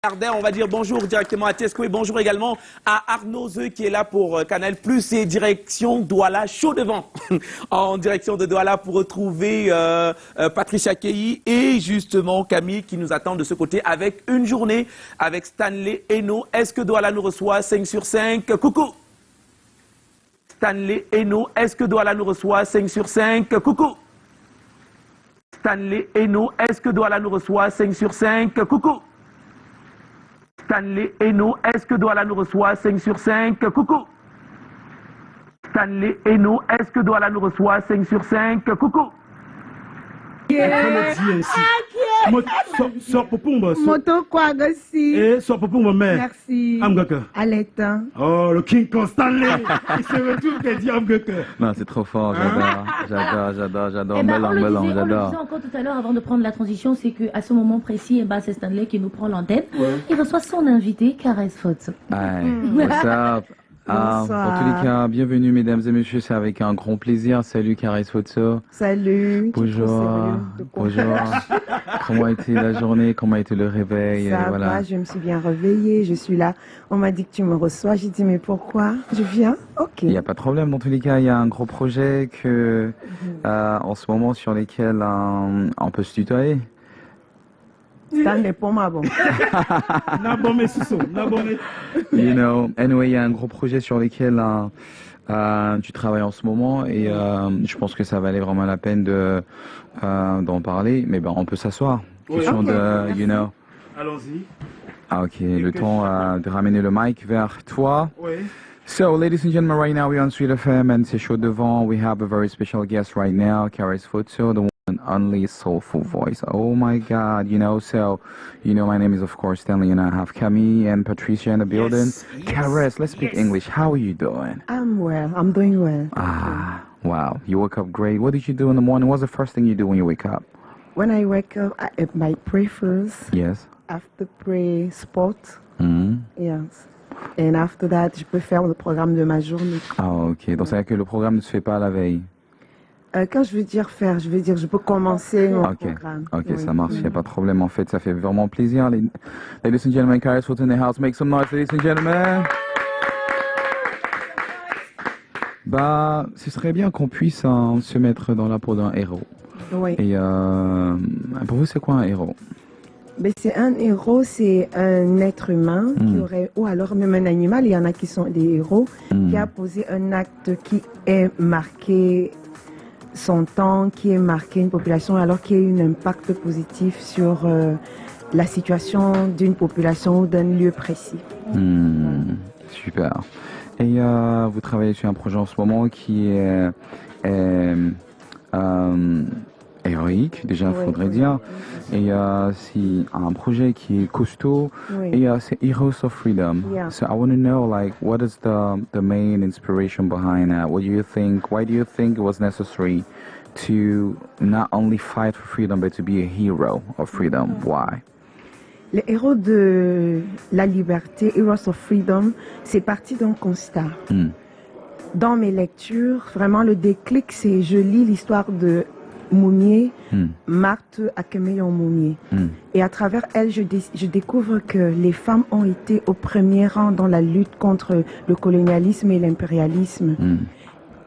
On va dire bonjour directement à Tesco et bonjour également à Arnaud Zeu qui est là pour Canal Plus et direction Douala, chaud devant en direction de Douala pour retrouver Patricia Kei et justement Camille qui nous attend de ce côté avec une journée avec Stanley Eno. Est-ce que Douala nous reçoit 5 sur 5? Coucou Stanley Eno, est-ce que Douala nous reçoit 5 sur 5? Coucou Stanley Eno, est-ce que Douala nous reçoit 5 sur 5? Coucou Stanley Eno, est-ce que Douala nous reçoit 5 sur 5? Coucou Stanley Eno, est-ce que Douala nous reçoit 5 sur 5? Coucou Sors pour Pumba. Moto quoi, Gossi? Eh, sors pour Pumba, mais. Merci. Amgaka. Aletta. Oh, le King Kong Stanley. Il se retourne et dit Amgaka. Non, c'est trop fort, j'adore. Eh ben, on le Mélange, disait j'adore. encore tout à l'heure avant de prendre la transition, c'est qu'à ce moment précis, eh ben, c'est Stanley qui nous prend l'antenne. Ouais. Il reçoit son invité, Caresse Photo. Hey, what's up? Pour tous les cas, bienvenue mesdames et messieurs, c'est avec un grand plaisir. Salut Caresse Photo. Salut. Bonjour. Comment a été la journée? Comment a été le réveil? Ça Voilà. va, je me suis bien réveillée, je suis là. On m'a dit que tu me reçois, j'ai dit mais pourquoi? Je viens? Ok. Il n'y a pas de problème. Dans tous les cas, il y a un gros projet que, en ce moment sur lesquels on peut se tutoyer. Stanley pour ma bon. Nabomé Sousso, Nabomé. You know, anyway, il y a un gros projet sur lesquels tu travailles en ce moment et je pense que ça valait vraiment la peine d'en parler. Mais ben, on peut s'asseoir. Question de, you know. Allons-y. Ah, ok, le temps de ramener le mic vers toi. Oui. So, ladies and gentlemen, right now we're on Sweet FM and c'est chaud devant. We have a very special guest right now, Caresse Photo, the one and only soulful voice. Oh my God, you know, so, you know, my name is of course Stanley and I have Camille and Patricia in the building. Yes, Caresse, let's speak English. How are you doing? I'm well, I'm doing well. Ah, wow, you woke up great. What did you do in the morning? What's the first thing you do when you wake up? When I wake up, I might pray first. Yes. After pray, sport. Mhm. Yes. And after that, je peux faire le programme de ma journée. Ah, ok, donc c'est-à-dire que le programme ne se fait pas à la veille. Quand je veux dire faire, je veux dire je peux commencer mon Ok, programme. ok, Oui. ça marche, il n'y a pas de problème. En fait, ça fait vraiment plaisir. Ladies and gentlemen, Caresse Photo in the house. Make some noise, ladies and gentlemen. Bah, ce serait bien qu'on puisse se mettre dans la peau d'un héros. Oui. Et pour vous, c'est quoi un héros? Mais c'est un héros, c'est un être humain qui aurait, ou alors même un animal, il y en a qui sont des héros, qui a posé un acte qui est marqué son temps, qui est marqué une population, alors qui a eu un impact positif sur la situation d'une population ou d'un lieu précis. Super. Et vous travaillez sur un projet en ce moment qui est héroïque, déjà, il faudrait dire. Et c'est un projet qui est costaud. Oui. Et c'est Heroes of Freedom. Yeah. So I want to know, like, what is the main inspiration behind that? What do you think? Why do you think it was necessary to not only fight for freedom, but to be a hero of freedom? Why? Les héros de la liberté, Heroes of Freedom, c'est parti d'un constat. Dans mes lectures, vraiment le déclic, c'est je lis l'histoire de Mounier, Marthe Akemeyon Mounier. Et à travers elle, je découvre que les femmes ont été au premier rang dans la lutte contre le colonialisme et l'impérialisme.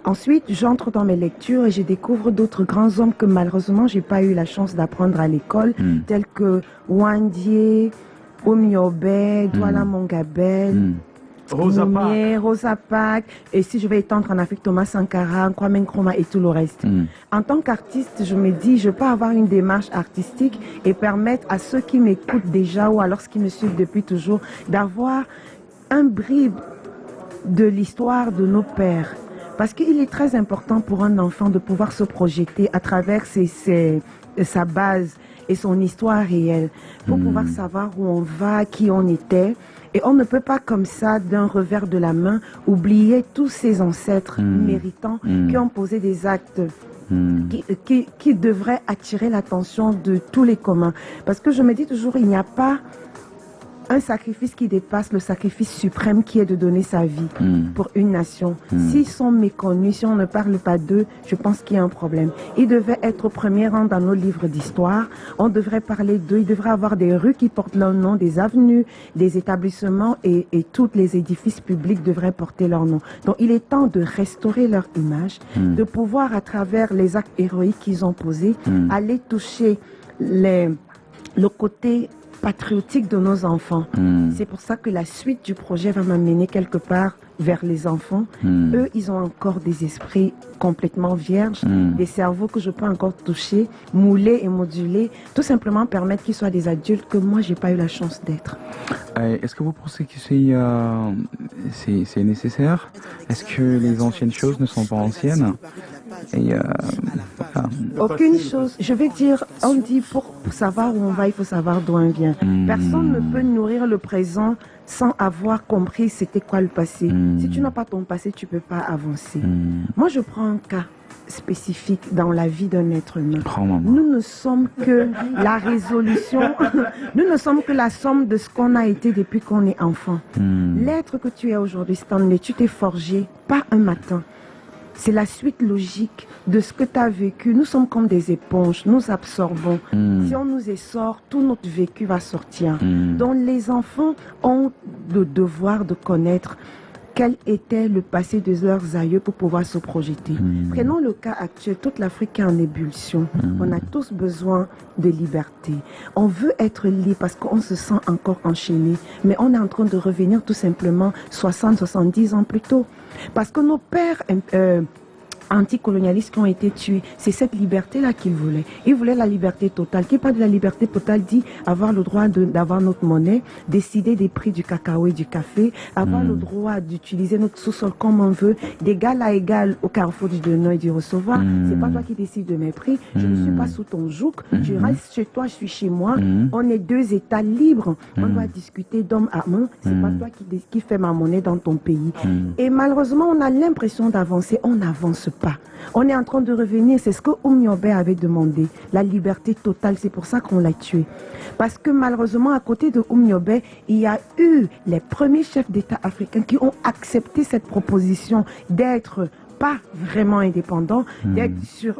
Ensuite, j'entre dans mes lectures et je découvre d'autres grands hommes que malheureusement, j'ai pas eu la chance d'apprendre à l'école, tels que Wandie, Omiobe, Douala Mongabel, Rosa Parks, et si je vais étendre en Afrique, Thomas Sankara, Kwame Nkrumah et tout le reste. En tant qu'artiste, je me dis, je peux avoir une démarche artistique et permettre à ceux qui m'écoutent déjà ou alors ceux qui me suivent depuis toujours d'avoir un bribe de l'histoire de nos pères. Parce qu'il est très important pour un enfant de pouvoir se projeter à travers sa base et son histoire réelle pour pouvoir savoir où on va, qui on était. Et on ne peut pas comme ça, d'un revers de la main, oublier tous ces ancêtres méritants qui ont posé des actes qui devraient attirer l'attention de tous les communs. Parce que je me dis toujours, il n'y a pas un sacrifice qui dépasse le sacrifice suprême qui est de donner sa vie pour une nation. S'ils sont méconnus, si on ne parle pas d'eux, je pense qu'il y a un problème. Ils devaient être au premier rang dans nos livres d'histoire. On devrait parler d'eux. Il devrait avoir des rues qui portent leur nom, des avenues, des établissements et tous les édifices publics devraient porter leur nom. Donc il est temps de restaurer leur image, de pouvoir à travers les actes héroïques qu'ils ont posés, aller toucher le côté patriotique de nos enfants. C'est pour ça que la suite du projet va m'amener quelque part vers les enfants. Eux, ils ont encore des esprits complètement vierges, des cerveaux que je peux encore toucher, mouler et moduler, tout simplement permettre qu'ils soient des adultes que moi, j'ai pas eu la chance d'être. Est-ce que vous pensez que c'est nécessaire? Est-ce que les anciennes choses ne sont pas anciennes? Aucune chose. Je vais dire, on dit pour savoir où on va, il faut savoir d'où on vient. Personne ne peut nourrir le présent sans avoir compris c'était quoi le passé. Si tu n'as pas ton passé, tu peux pas avancer. Moi, je prends un cas spécifique dans la vie d'un être humain. Nous ne sommes que la résolution, nous ne sommes que la somme de ce qu'on a été depuis qu'on est enfant. L'être que tu es aujourd'hui, Stanley, tu t'es forgé pas un matin. C'est la suite logique de ce que tu as vécu. Nous sommes comme des éponges, nous absorbons. Si on nous essore, tout notre vécu va sortir. Donc les enfants ont le devoir de connaître quel était le passé de leurs aïeux pour pouvoir se projeter. Prenons le cas actuel, toute l'Afrique est en ébullition. On a tous besoin de liberté. On veut être libre parce qu'on se sent encore enchaîné. Mais on est en train de revenir tout simplement 60, 70 ans plus tôt. Parce que nos pères anticolonialistes qui ont été tués, c'est cette liberté-là qu'ils voulaient. Ils voulaient la liberté totale. Qui parle de la liberté totale dit avoir le droit d'avoir notre monnaie, décider des prix du cacao et du café, avoir le droit d'utiliser notre sous-sol comme on veut, d'égal à égal au carrefour du donneur et du recevoir. C'est pas toi qui décides de mes prix. Je ne suis pas sous ton joug. Je reste chez toi, je suis chez moi. On est deux États libres. On doit discuter d'homme à main. C'est pas toi qui fais ma monnaie dans ton pays. Et malheureusement, on a l'impression d'avancer. On n'avance pas. On est en train de revenir, c'est ce que Oumyobé avait demandé, la liberté totale, c'est pour ça qu'on l'a tué. Parce que malheureusement, à côté de Oumyobé, il y a eu les premiers chefs d'État africains qui ont accepté cette proposition d'être pas vraiment indépendants, d'être sur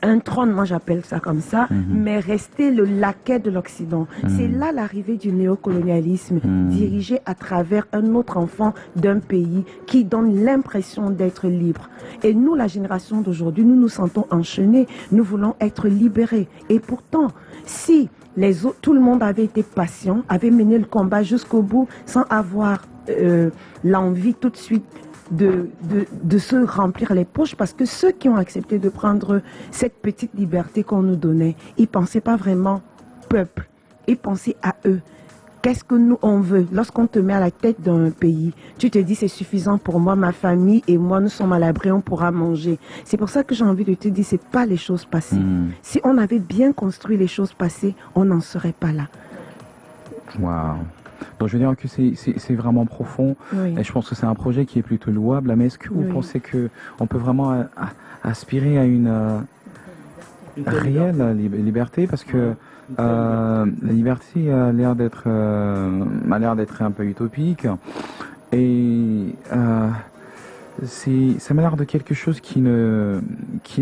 un trône, moi j'appelle ça comme ça, mais rester le laquais de l'Occident. C'est là l'arrivée du néocolonialisme, dirigé à travers un autre enfant d'un pays qui donne l'impression d'être libre. Et nous, la génération d'aujourd'hui, nous nous sentons enchaînés, nous voulons être libérés. Et pourtant, si les autres, tout le monde avait été patient, avait mené le combat jusqu'au bout, sans avoir l'envie tout de suite de se remplir les poches, parce que ceux qui ont accepté de prendre cette petite liberté qu'on nous donnait, ils pensaient pas vraiment peuple, ils pensaient à eux. Qu'est-ce que nous on veut? Lorsqu'on te met à la tête d'un pays, tu te dis c'est suffisant pour moi, ma famille et moi, nous sommes à l'abri, on pourra manger. C'est pour ça que j'ai envie de te dire, c'est pas les choses passées. Si on avait bien construit les choses passées, on n'en serait pas là. Waouh. Donc je veux dire que c'est vraiment profond. Oui. Et je pense que c'est un projet qui est plutôt louable. Mais est-ce que vous pensez que on peut vraiment aspirer à une réelle liberté? Parce que la liberté a l'air d'être un peu utopique. Et ça m'a l'air de quelque chose qui ne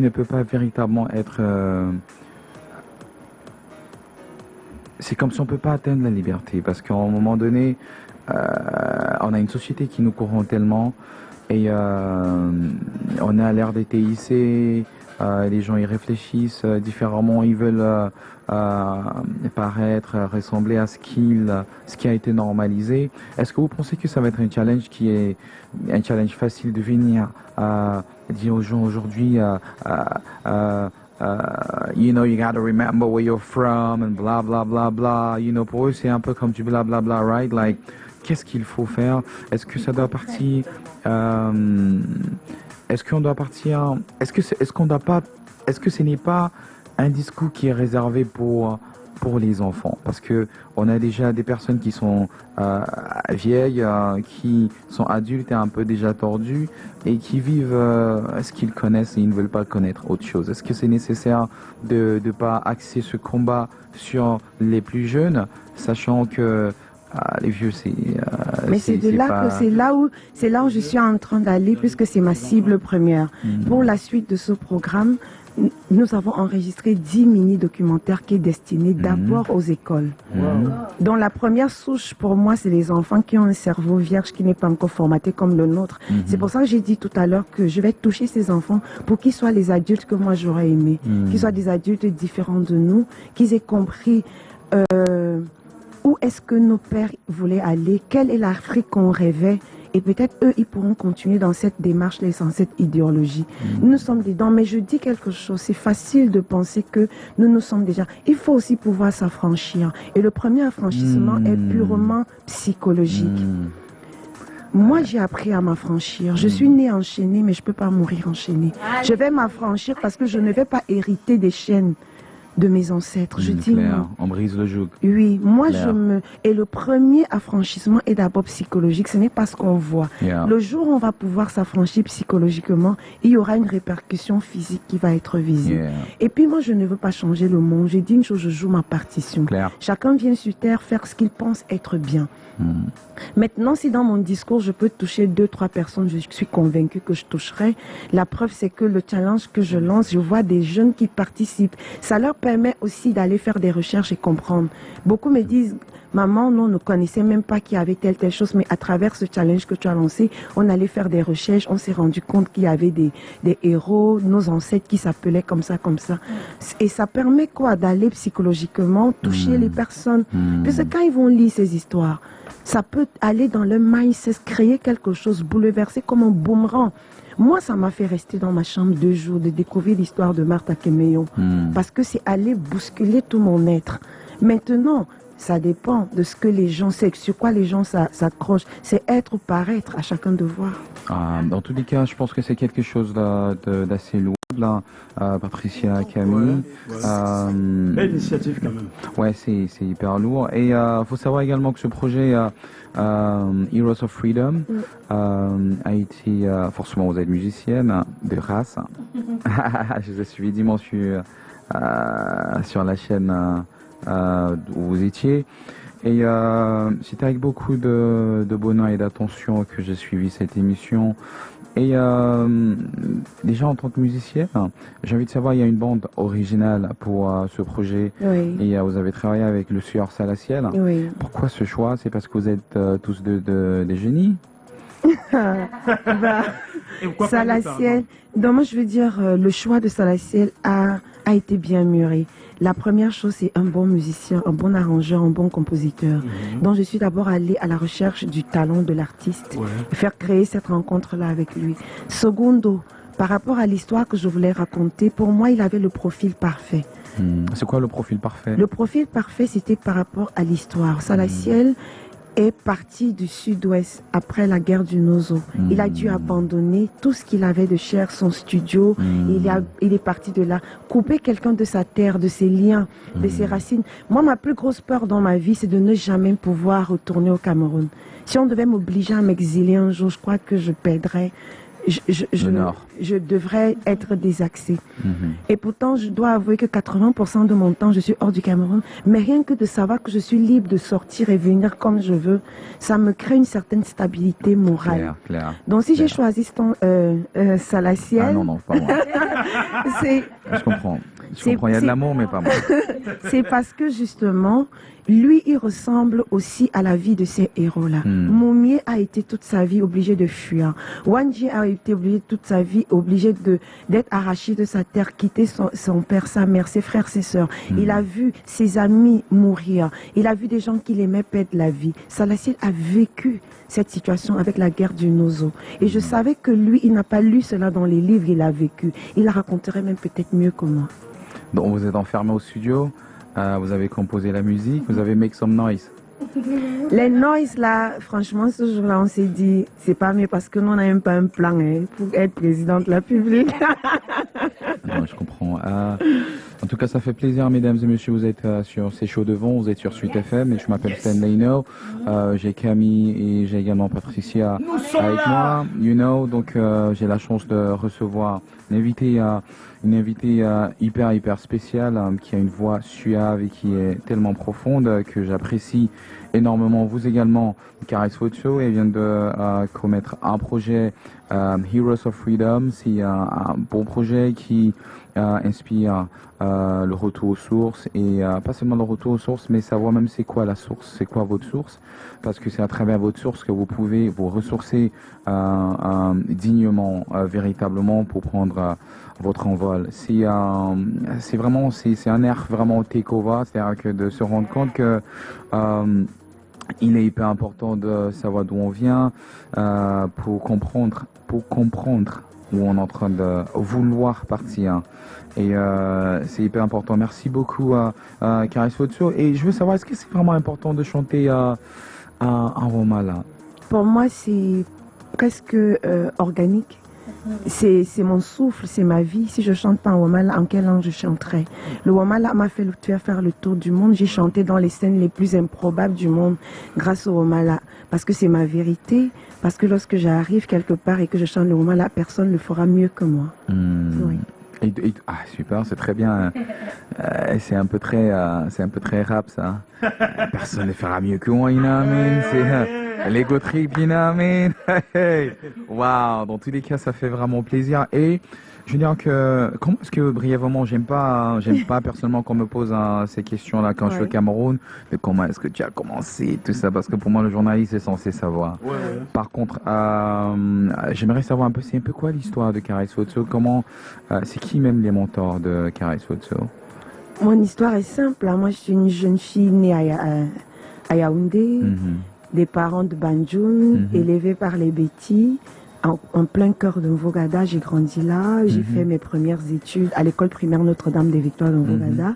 peut pas véritablement être... c'est comme si on ne peut pas atteindre la liberté, parce qu'à un moment donné, on a une société qui nous corrompt tellement, et on a l'air d'être TIC, les gens y réfléchissent différemment, ils veulent paraître, ressembler à ce qui a été normalisé. Est-ce que vous pensez que ça va être un challenge qui est un challenge facile de venir dire aux gens aujourd'hui you know, you gotta remember where you're from and blah blah blah blah. You know, pour eux c'est un peu comme du blah blah blah, right? Like, qu'est-ce qu'il faut faire? Est-ce que ça doit partir? Est-ce qu'on doit partir? Est-ce que ce n'est pas un discours qui est réservé pour les enfants? Parce que on a déjà des personnes qui sont vieilles, qui sont adultes et un peu déjà tordues et qui vivent ce qu'ils connaissent et ils ne veulent pas connaître autre chose. Est-ce que c'est nécessaire de pas axer ce combat sur les plus jeunes, sachant que les vieux, c'est. Mais c'est de là pas... que c'est là où je suis en train d'aller, puisque c'est ma cible première. Pour la suite de ce programme, nous avons enregistré 10 mini-documentaires qui est destiné d'abord aux écoles. Dont la première souche pour moi, c'est les enfants qui ont un cerveau vierge qui n'est pas encore formaté comme le nôtre. C'est pour ça que j'ai dit tout à l'heure que je vais toucher ces enfants pour qu'ils soient les adultes que moi j'aurais aimé, qu'ils soient des adultes différents de nous, qu'ils aient compris où est-ce que nos pères voulaient aller, quelle est l'Afrique qu'on rêvait. Et peut-être eux, ils pourront continuer dans cette démarche, dans cette idéologie. Nous sommes dedans, mais je dis quelque chose. C'est facile de penser que nous sommes déjà. Il faut aussi pouvoir s'affranchir. Et le premier affranchissement est purement psychologique. Moi, j'ai appris à m'affranchir. Je suis née enchaînée, mais je ne peux pas mourir enchaînée. Je vais m'affranchir parce que je ne vais pas hériter des chaînes de mes ancêtres. Je dis non. On brise le joug. Oui, moi Et le premier affranchissement est d'abord psychologique. Ce n'est pas ce qu'on voit. Le jour où on va pouvoir s'affranchir psychologiquement, il y aura une répercussion physique qui va être visible. Et puis moi, je ne veux pas changer le monde. J'ai dit une chose, je joue ma partition. Chacun vient sur Terre faire ce qu'il pense être bien. Maintenant, si dans mon discours, je peux toucher 2-3 personnes, je suis convaincue que je toucherai. La preuve, c'est que le challenge que je lance, je vois des jeunes qui participent. Ça leur permet aussi d'aller faire des recherches et comprendre. Beaucoup me disent, maman, nous ne connaissait même pas qu'il y avait telle chose, mais à travers ce challenge que tu as lancé, on allait faire des recherches, on s'est rendu compte qu'il y avait des héros, nos ancêtres qui s'appelaient comme ça. Et ça permet quoi? D'aller psychologiquement toucher les personnes. Parce que quand ils vont lire ces histoires, ça peut aller dans leur mindset, créer quelque chose, bouleverser comme un boomerang. Moi, ça m'a fait rester dans ma chambre 2 jours, de découvrir l'histoire de Martha Kemeyo. Parce que c'est aller bousculer tout mon être. Maintenant, ça dépend de ce que les gens, c'est sur quoi les gens s'accrochent. C'est être ou paraître, à chacun de voir. Dans tous les cas, je pense que c'est quelque chose d'assez lourd. Là, Patricia, Camille. Belle initiative quand même. Ouais, c'est hyper lourd. Et faut savoir également que ce projet Heroes of Freedom a été forcément vous êtes musicienne de race. Je vous ai suivi dimanche sur la chaîne où vous étiez. Et c'était avec beaucoup de bonheur et d'attention que j'ai suivi cette émission. Et déjà en tant que musicienne, j'ai envie de savoir, il y a une bande originale pour ce projet. Et vous avez travaillé avec le Sieur Salaciel. Pourquoi ce choix? C'est parce que vous êtes tous des génies? Salaciel, donc moi je veux dire, le choix de Salaciel a été bien mûri. La première chose, c'est un bon musicien, un bon arrangeur, un bon compositeur. Donc je suis d'abord allée à la recherche du talent de l'artiste, faire créer cette rencontre-là avec lui. Secondo, par rapport à l'histoire que je voulais raconter, pour moi, il avait le profil parfait. C'est quoi le profil parfait? Le profil parfait, c'était par rapport à l'histoire. Salaciel est parti du sud-ouest après la guerre du Nozo. Il a dû abandonner tout ce qu'il avait de cher, son studio. Il est parti de là. Couper quelqu'un de sa terre, de ses liens, de ses racines. Moi, ma plus grosse peur dans ma vie, c'est de ne jamais pouvoir retourner au Cameroun. Si on devait m'obliger à m'exiler un jour, je crois que je perdrais. Je devrais être désaxée. Et pourtant, je dois avouer que 80% de mon temps, je suis hors du Cameroun. Mais rien que de savoir que je suis libre de sortir et venir comme je veux, ça me crée une certaine stabilité morale. Donc si j'ai choisi Salaciel... Ah non, pas moi. Je comprends. Je comprends, il y a de l'amour, mais pas moi. C'est parce que justement, lui, il ressemble aussi à la vie de ces héros-là. Moumié a été toute sa vie obligé de fuir. Wanji a été obligé toute sa vie d'être arraché de sa terre, quitter son père, sa mère, ses frères, ses sœurs. Il a vu ses amis mourir. Il a vu des gens qu'il aimait perdre la vie. Salaciel a vécu cette situation avec la guerre du Nozo. Et je savais que lui, il n'a pas lu cela dans les livres, il a vécu. Il la raconterait même peut-être mieux que moi. Donc vous êtes enfermé au studio, vous avez composé la musique, vous avez make some noise. Les noises là, franchement, ce jour-là, on s'est dit, c'est pas mieux parce que nous, on n'a même pas un plan pour être président de la République. Non, je comprends. En En tout cas, ça fait plaisir, mesdames et messieurs. Vous êtes sur C'est chaud devant, vous êtes sur Suite FM et je m'appelle Stanley No. J'ai Camille et j'ai également Patricia avec moi. Donc j'ai la chance de recevoir une invitée hyper spéciale qui a une voix suave et qui est tellement profonde que j'apprécie énormément. Vous également, Caresse Photo, elle vient de commettre un projet Heroes of Freedom. C'est un bon projet qui inspire le retour aux sources et pas seulement le retour aux sources, mais savoir même c'est quoi la source, c'est quoi votre source, parce que c'est à travers votre source que vous pouvez vous ressourcer dignement, véritablement pour prendre votre envol. C'est vraiment c'est un air vraiment take-over, c'est-à-dire que de se rendre compte que il est hyper important de savoir d'où on vient pour comprendre où on est en train de vouloir partir. Et c'est hyper important. Merci beaucoup à Caresse Photo. Et je veux savoir, est-ce que c'est vraiment important de chanter un Womala? Pour moi, c'est presque organique. C'est mon souffle, c'est ma vie. Si je chante pas en Womala, en quelle langue je chanterais? Le Womala m'a fait faire le tour du monde. J'ai chanté dans les scènes les plus improbables du monde grâce au Womala. Parce que c'est ma vérité. Parce que lorsque j'arrive quelque part et que je chante le Womala, personne ne le fera mieux que moi. Oui. Super, c'est très bien. C'est un peu très rap ça. Personne ne fera mieux que moi, c'est l'ego trip, Wow, dans tous les cas, ça fait vraiment plaisir. Et je veux dire que, comment est-ce que brièvement, j'aime pas personnellement qu'on me pose ces questions-là quand je suis au Cameroun, de comment est-ce que tu as commencé, tout ça, parce que pour moi, le journaliste est censé savoir. Par contre, j'aimerais savoir un peu, c'est un peu quoi l'histoire de Caresse Photo, comment, c'est qui même les mentors de Caresse Photo? Mon histoire est simple. Moi, je suis une jeune fille née à Yaoundé, des parents de Banjul, élevée par les Bétis. En plein cœur de Mvogada, j'ai grandi là. J'ai fait mes premières études à l'école primaire Notre-Dame des Victoires de Mvogada.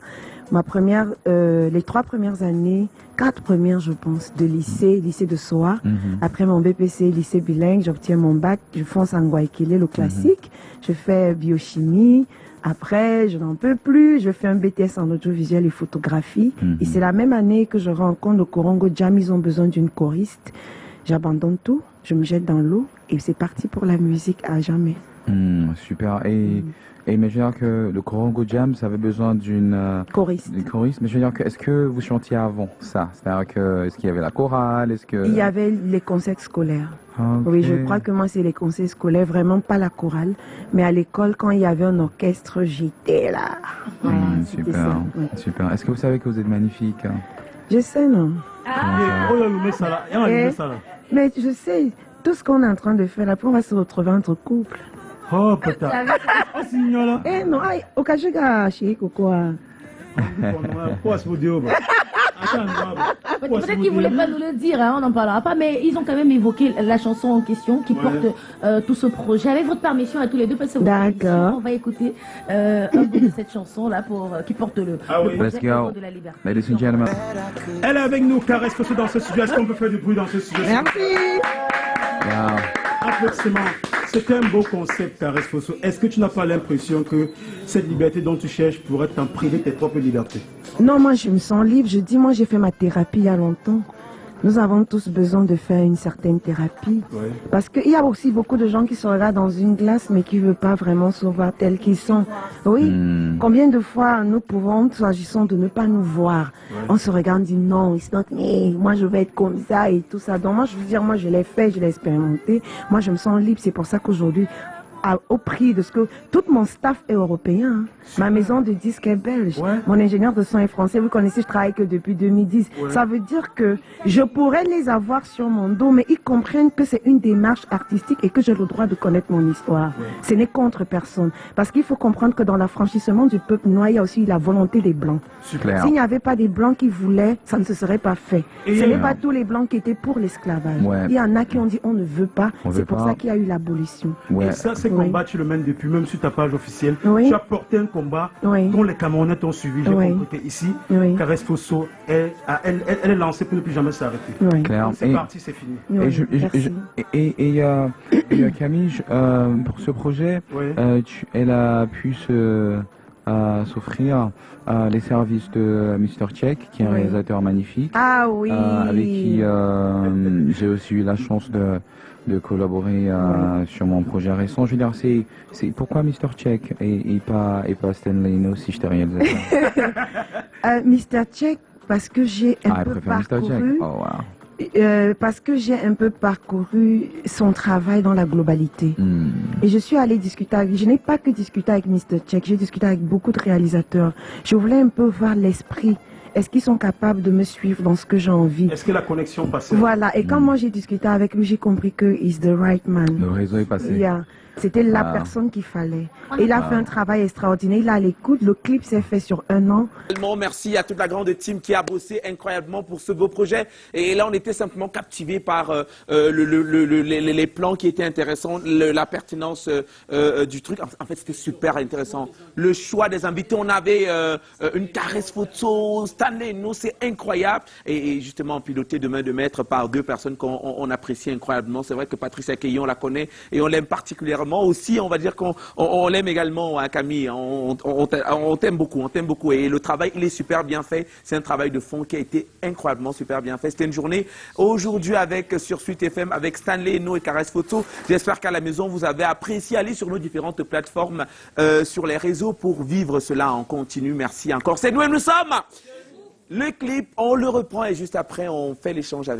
Les 3 premières années, 4 premières, je pense, de lycée de Soa. Après mon BPC, lycée bilingue, j'obtiens mon bac, je fonce en Guayaquil, le classique. Je fais biochimie. Après, je n'en peux plus. Je fais un BTS en audiovisuel et photographie. Et c'est la même année que je rencontre le Korongo Jam. Ils ont besoin d'une choriste. J'abandonne tout. Je me jette dans l'eau et c'est parti pour la musique à jamais. Super. Et mais je veux dire que le Korongo Jam, ça avait besoin d'une choriste. Mais je veux dire que, est-ce que vous chantiez avant ça? C'est-à-dire que, est-ce qu'il y avait la chorale? Il y avait les concerts scolaires. Oui, je crois que moi, c'est les concerts scolaires, vraiment pas la chorale. Mais à l'école, quand il y avait un orchestre, j'étais là. Super. Est-ce que vous savez que vous êtes magnifique? Je sais, non? Mais je sais, tout ce qu'on est en train de faire là, on va se retrouver entre couples. Oh, peut-être. Eh non, au cas où quoi. Peut-être qu'ils ne voulaient pas nous le dire, on n'en parlera pas, mais ils ont quand même évoqué la chanson en question qui porte tout ce projet. Avec votre permission à tous les deux, parce que on va écouter un bout de cette chanson-là qui porte le projet de la liberté. Ladies and gentlemen. Elle est avec nous, Caresse Photo dans ce studio. Est-ce qu'on peut faire du bruit dans ce studio? Merci. Wow. Applaudissements. C'est un beau concept, Caresse Photo. Est-ce que tu n'as pas l'impression que cette liberté dont tu cherches pourrait t'en priver tes propres libertés? Non, moi je me sens libre. Je dis, moi j'ai fait ma thérapie il y a longtemps. Nous avons tous besoin de faire une certaine thérapie. Parce qu'il y a aussi beaucoup de gens qui sont là dans une glace mais qui ne veulent pas vraiment se voir tels qu'ils sont. Oui. Combien de fois nous pouvons, s'agissant de ne pas nous voir, on se regarde et dit non, it's not me, moi je vais être comme ça et tout ça. Donc moi je veux dire, moi je l'ai fait, je l'ai expérimenté. Moi je me sens libre, c'est pour ça qu'aujourd'hui, au prix de ce que tout mon staff est européen. Ma maison de disques est belge. Mon ingénieur de son est français. Vous connaissez, je travaille que depuis 2010. Ça veut dire que je pourrais les avoir sur mon dos, mais ils comprennent que c'est une démarche artistique et que j'ai le droit de connaître mon histoire. Ce n'est contre personne. Parce qu'il faut comprendre que dans l'affranchissement du peuple noir, il y a aussi la volonté des Blancs. S'il n'y avait pas des Blancs qui voulaient, ça ne se serait pas fait. Ce n'est pas tous les Blancs qui étaient pour l'esclavage. Il y en a qui ont dit on ne veut pas. C'est pour ça qu'il y a eu l'abolition. Et ça, c'est combat, tu le mènes depuis, même sur ta page officielle. Tu as porté un combat dont les Camerounais t'ont suivi. J'ai compris ici. Caresse Photo, elle est lancée pour ne plus jamais s'arrêter. C'est parti, c'est fini. Et Camille, pour ce projet, elle a pu se s'offrir les services de Mr. Check, qui est un réalisateur magnifique. Ah oui. Avec qui j'ai aussi eu la chance de collaborer sur mon projet récent. Je veux dire, c'est pourquoi Mr. Check et pas Stanley No, si je t'ai réalisé. Mr. Check, parce que j'ai un peu parcouru. Oh, wow. Parce que j'ai un peu parcouru son travail dans la globalité. Et je suis allée discuter avec, je n'ai pas que discuté avec Mr. Check, j'ai discuté avec beaucoup de réalisateurs. Je voulais un peu voir l'esprit. Est-ce qu'ils sont capables de me suivre dans ce que j'ai envie? Est-ce que la connexion passait? Voilà, et quand moi j'ai discuté avec lui, j'ai compris que he's the right man. Le réseau est passé. Yeah. C'était la personne qu'il fallait. Et il a fait un travail extraordinaire. Il a l'écoute. Le clip s'est fait sur 1 an. Merci à toute la grande team qui a bossé incroyablement pour ce beau projet. Et là, on était simplement captivés par les plans qui étaient intéressants, la pertinence du truc. En fait, c'était super intéressant. Le choix des invités, on avait une caresse photo, Stanley No, c'est incroyable. Et justement, piloté de main de maître par 2 personnes qu'on apprécie incroyablement. C'est vrai que Patricia Keyi, on la connaît et on l'aime particulièrement. Aussi, on va dire qu'on l'aime également, hein, Camille. On t'aime beaucoup. Et le travail, il est super bien fait. C'est un travail de fond qui a été incroyablement super bien fait. C'était une journée aujourd'hui sur Suite FM avec Stanley No et Caresse Photo. J'espère qu'à la maison, vous avez apprécié. Allez sur nos différentes plateformes, sur les réseaux pour vivre cela en continu. Merci encore. C'est nous et nous sommes. Le clip, on le reprend et juste après, on fait l'échange avec